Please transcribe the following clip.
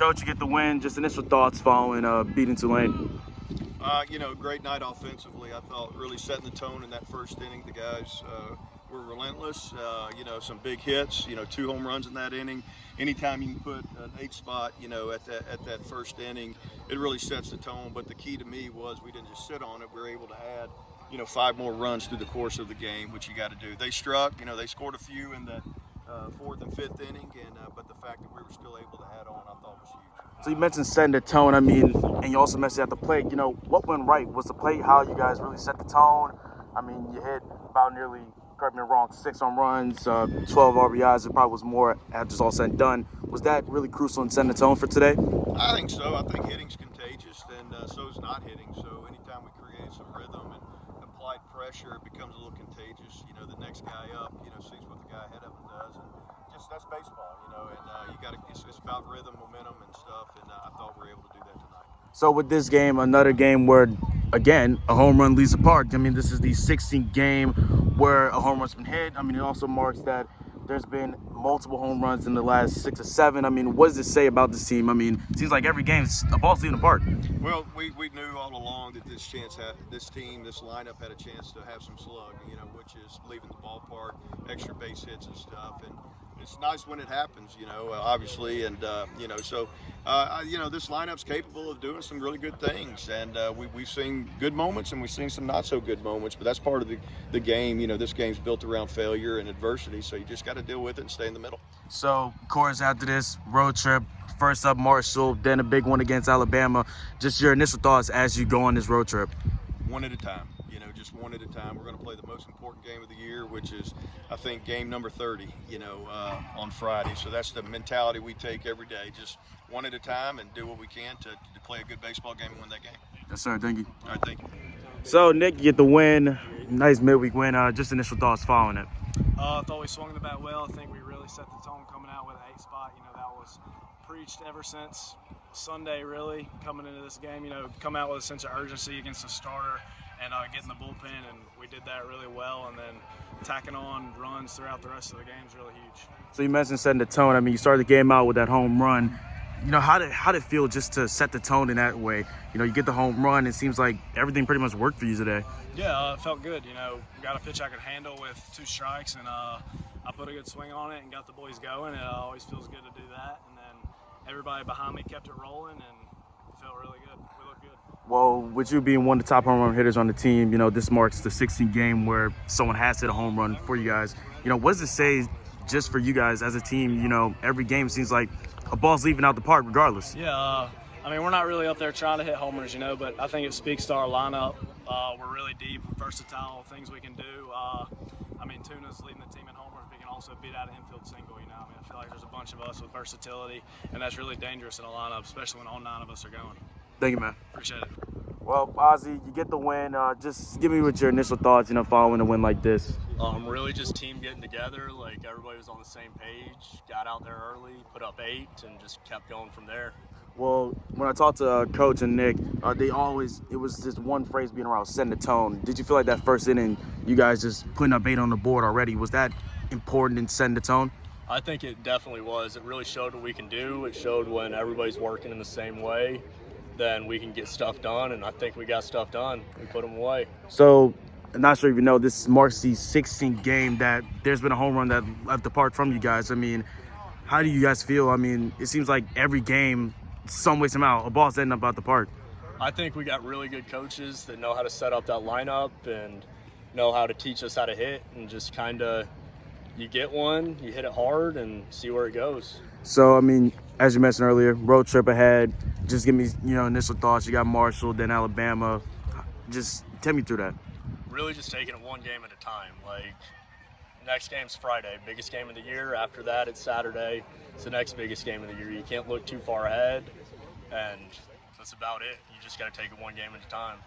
Coach, you get the win. Just initial thoughts following beating Tulane. Great night offensively. I thought really setting the tone in that first inning. The guys were relentless. Some big hits. 2 home runs in that inning. Anytime you can put an 8 spot, at that first inning, it really sets the tone. But the key to me was we didn't just sit on it. We were able to add, 5 more runs through the course of the game, which you got to do. They struck. They scored a few in that 4th and 5th inning, but the fact that we were still able to add on, I thought was huge. So you mentioned setting the tone. And you also mentioned at the plate. What went right? Was the plate how you guys really set the tone? You hit about nearly, correct me if I'm wrong, 6 home runs, 12 RBIs. It probably was more after it's all said and done. Was that really crucial in setting the tone for today? I think so. I think hitting's contagious, and so is not hitting. So anytime we create some rhythm and applied pressure, it becomes a little contagious. The next guy up, sees what the guy ahead of him does, and just that's baseball, and you got to. It's about rhythm, momentum, and stuff. And I thought we were able to do that tonight. So with this game, another game where, again, a home run leads the park. This is the 16th game where a home run's been hit. It also marks that there's been multiple home runs in the last 6 or 7. What does it say about this team? It seems like every game a ball's leaving the park. Well, we knew all along that this team, this lineup had a chance to have some slug, which is leaving the ballpark, extra base hits and stuff. And it's nice when it happens, obviously. And, this lineup's capable of doing some really good things. And we've seen good moments and we've seen some not so good moments. But that's part of the game. This game's built around failure and adversity. So you just got to deal with it and stay in the middle. So, of course, after this road trip, first up Marshall, then a big one against Alabama. Just your initial thoughts as you go on this road trip. One at a time. Just one at a time. We're going to play the most important game of the year, which is, I think, game number 30, on Friday. So that's the mentality we take every day. Just one at a time and do what we can to play a good baseball game and win that game. Yes, sir. Thank you. All right, thank you. So, Nick, you get the win. Nice midweek win. Just initial thoughts following it. I thought we swung the bat well. I think we really set the tone coming out with an 8 spot. That was preached ever since Sunday, really, coming into this game. Come out with a sense of urgency against the starter and get in the bullpen, and we did that really well. And then tacking on runs throughout the rest of the game is really huge. So you mentioned setting the tone. You started the game out with that home run. How did it feel just to set the tone in that way? You get the home run. It seems like everything pretty much worked for you today. Yeah, it felt good. Got a pitch I could handle with 2 strikes, and I put a good swing on it and got the boys going. It always feels good to do that. And then everybody behind me kept it rolling, and it felt really good. We looked good. Well, with you being one of the top home run hitters on the team, this marks the 16th game where someone has hit a home run for you guys. What does it say just for you guys as a team? Every game seems like a ball's leaving out the park regardless. Yeah, we're not really up there trying to hit homers, but I think it speaks to our lineup. We're really deep, versatile, things we can do. Tuna's leading the team in homers, but he can also beat out an infield single, I feel like there's a bunch of us with versatility, and that's really dangerous in a lineup, especially when all 9 of us are going. Thank you, man. Appreciate it. Well, Ozzy, you get the win. Just give me what your initial thoughts, following a win like this. Really just team getting together, like everybody was on the same page, got out there early, put up 8, and just kept going from there. Well, when I talked to Coach and Nick, it was just one phrase being around, setting the tone. Did you feel like that first inning, you guys just putting up 8 on the board already, was that important in setting the tone? I think it definitely was. It really showed what we can do. It showed when everybody's working in the same way, then we can get stuff done, and I think we got stuff done. We put them away. So, I'm not sure if you know, this marks the 16th game that there's been a home run that left the park from you guys. How do you guys feel? It seems like every game, some way, somehow, a ball's ending up out the park. I think we got really good coaches that know how to set up that lineup and know how to teach us how to hit, and just kind of, you get one, you hit it hard, and see where it goes. So, as you mentioned earlier, road trip ahead. Just give me, initial thoughts. You got Marshall, then Alabama. Just tell me through that. Really just taking it one game at a time. Next game's Friday, biggest game of the year. After that, it's Saturday. It's the next biggest game of the year. You can't look too far ahead, and that's about it. You just got to take it one game at a time.